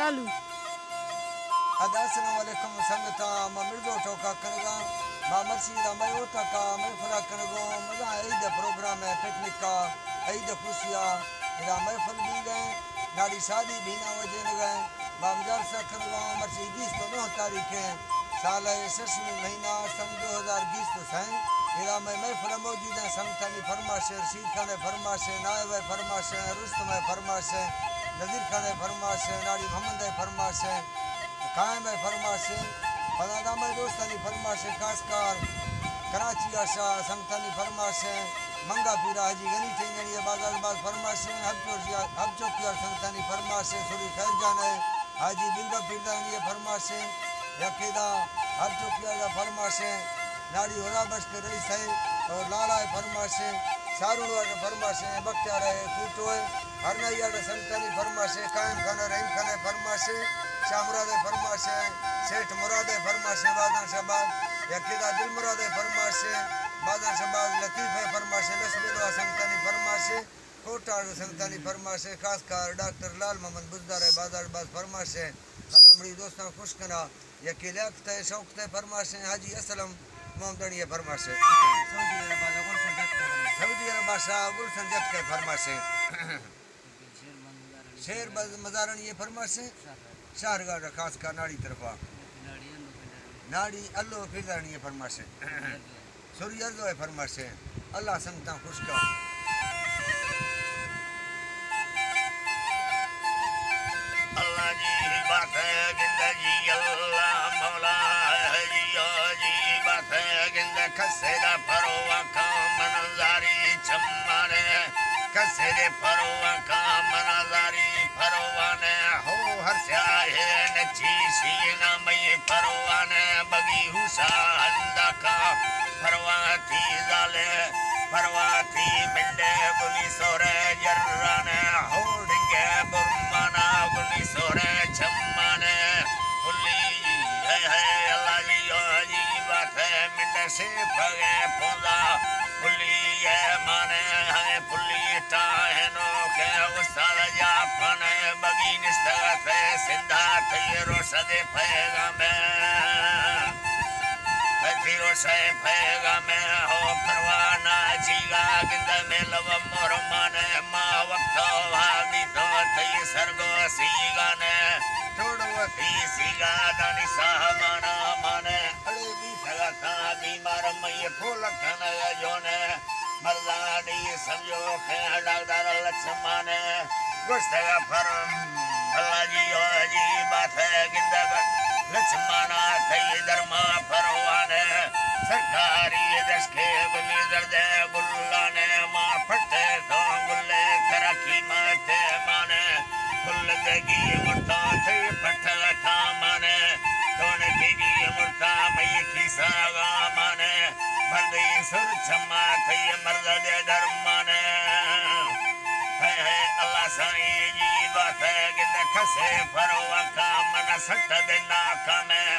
चालू अस्सलामुअलैकुम संगता मिर्जो टोका कनगा मर्सीदा मयोता का महफिल कनगो मजा ईद प्रोग्राम है पिकनिक का ईद खुशिया इधर महफिल भी गए नाड़ी शादी भी ना वजन गए बामजार से कनगो मर्सी 9 तारीख है साल 6वीं महीना सन 2020 सैं इधर में महफिल मौजूद है संगतानी फरमाश रशीद खान फरमाश नायब फरमाश रुस्तम फरमाश नज़ीर खान फरमाश नाड़ी मोहम्मद फरमाश कायम फरमाश पदादाम दोस्तानी फरमाश खासकार कराची आशा संगतानी फरमाश मंगा पीरा हाजी गनी चेंगनी बाजारबाज फरमाश हब चौकीदार संगतानी फरमाश सुरी खैर जान है हाजी बिंगा पीरदानी फरमाश यकेदा हब चौकीदार फरमाश नाड़ी होला बस के रईस है और लाला फरमाश शारून फरमाश बख्तियार है कूटो है हरनैया संगतानी फरमाश कायम खान रहीम खान फरमाश शाह मुराद फरमाश सेठ मुराद फरमाश बादन शहबाज यकीदा दिल मुराद फरमाश बादन शहबाज लतीफ़ फरमाश लसबिलवा संगतानी फरमाश कोटा संगतानी फरमाश खासकार डॉक्टर लाल मोहम्मद बुजदार बाजारबाज फरमाश अलामड़ी दोस्तों खुश करा यकीलियात शौक फरमाश हाजी असलम मोहम्मदनी फरमाश सऊदी अरब बादशाह गुलशन जत के फरमाश शेर मजारण ये फरमाश शाहरगाह खास का नाड़ी तरफा नाड़ी अल्लो फिरदानी है फरमाश सुरी अर्जो है फरमाश अल्लाह संगता खुश का अल्लाह जी बात है जिंदगी अल्लाह मौला है जी बात है जिंद खसेदा फरोवा का मनजारी चम्माने कसेदे फरोवा का मनजारी फरोवाने हो हर स्याहे नची सीना मई फरोवाने बगी हुसा अंदा का फरवाती जाले फरवाती मिंडे गुली सोरे जर्राने हो डिंगे बुरमाना गुली सोरे चम्माने पुली है अल्लाह जी बात है मिंडे से भगे पोदा पुली है माने है पुली ताहनो के उस्ताद जा फने बगी निस्तगत सिंधा तीरो सदे पैगामे तीरो से पैगामे हो परवाना जीगा गिंद में लव मोर माने मा वक्त वादी तो थई सरगो सीगा ने तोड़वती सीगा दानी सामाना माने अड़े भी सगता बीमार मई फूल खन जोने मर्दानी समझो खे डॉक्टर लक्ष्मण गुस्तेगा फरम अल्लाह जी बात है गिंदग लक्ष्मणा थई धर्मा फरवाने सरकारी दशके गुली दर्दे गुल्लाने मां फटे तो गुल्ले तरक्की माते माने फुल देगी मुर्ता थई फट था माने तोने की मुर्ता मई की सागा माने बंदी सुर छम्मा थई मर्द दे धर्माने है अल्लाह साईं जी बात है गिंद खसे फरवा का मन सट देना का में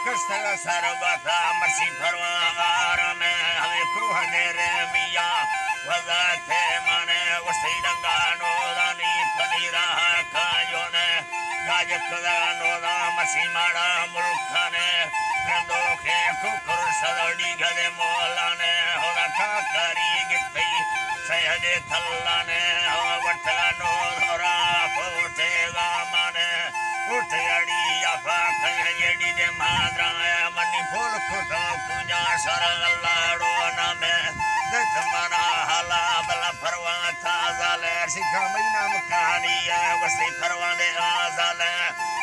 कष्ट सरबता मसी फरवार में हमें कुह दे रे मियां वजा थे माने उसी डंगा नोदानी फनी रहा का योने गाज खुदा नोदा मसी माड़ा मुल्खाने रंदो के कुकुर सदड़ी गदे मोलाने होगा का करी गिफ्ती सहदे थल्लाने हो वटला नो धोरा फोटेगा माने उठ अड़ी आफा खयड़ी दे माद्रा मनी फूल खुटो कुजा सर अल्लाहड़ो नामे दत मना हला बला फरवा था जाले सिखा महीना मकानी है वसी फरवा दे आजाले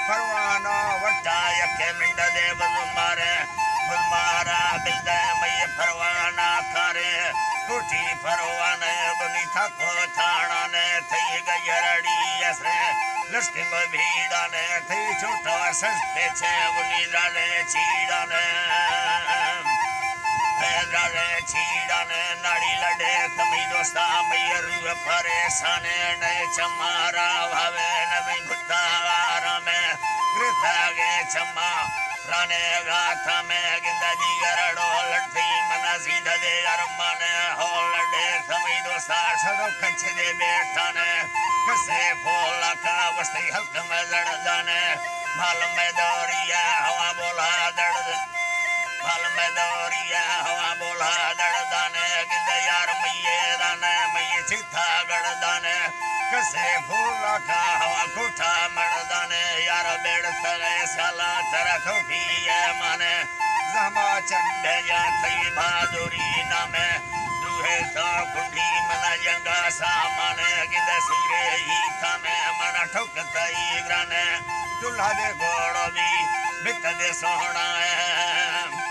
फरवाना वटा यके मिंड दे बजुमारे बुलमारा बिलदे मई फरवाना करे कुटी फरवाने बनी थको थाना ने थई गयरड़ी ऐसे लस्किंग भीड़ा ने थई छोटा सस्ते छे बुनी डाले चीड़ा ने डाले चीड़ा ने नाड़ी लड़े कमी दोस्ता मयरू परेशाने ने चमारा भावे नवी भुतारा में कृता गे चम्मा राने गाथा में गिंदा जी गरड़ो लड़ती मना सीधा दे अरमाने हो लड़े सभी दोस्ता सदो कंच दे बेटा ने कसे फोला का वस्ती हल्क में लड़ जाने माल में दौरिया हवा बोला दर्द माल में दौरिया हवा बोला दर्द दाने गिंदा यार मैये दाने मैये चिथा गड़ दाने कसे फूला का हवा कोठा मर्दाने यार बेड़ सगे साला तरख भी माने जमा चंडे या थई बहादुरी नामे दूहे सा कुंडी मना जंगा सा माने गिंदे सिरे ही था में मना ठोक तई ग्राने चूल्हा दे घोड़ो भी बित दे सोहना है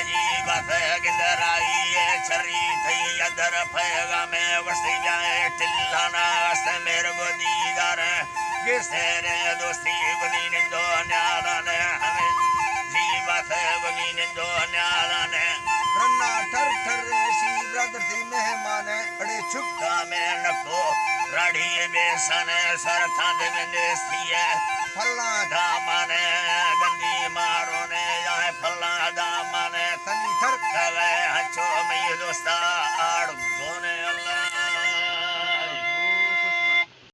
जी बात गिंदर आई छरी थई अदर फैगा में वस्ती जाए टिल्लाना वस्ते मेरे को दीदार किसे रे दोस्ती गुनी निंदो न्याला ने हमें जी बात गुनी निंदो न्याला ने रन्ना ठर ठर सी ब्रदर थी मेहमान अड़े छुक्का में नको राड़ी बेसन सर थांदे में देस्ती है फल्ला दामने गंदी मारो ने जाए फल्ला दामने तनी थर कवे हचो में दोस्ता आड़ गोने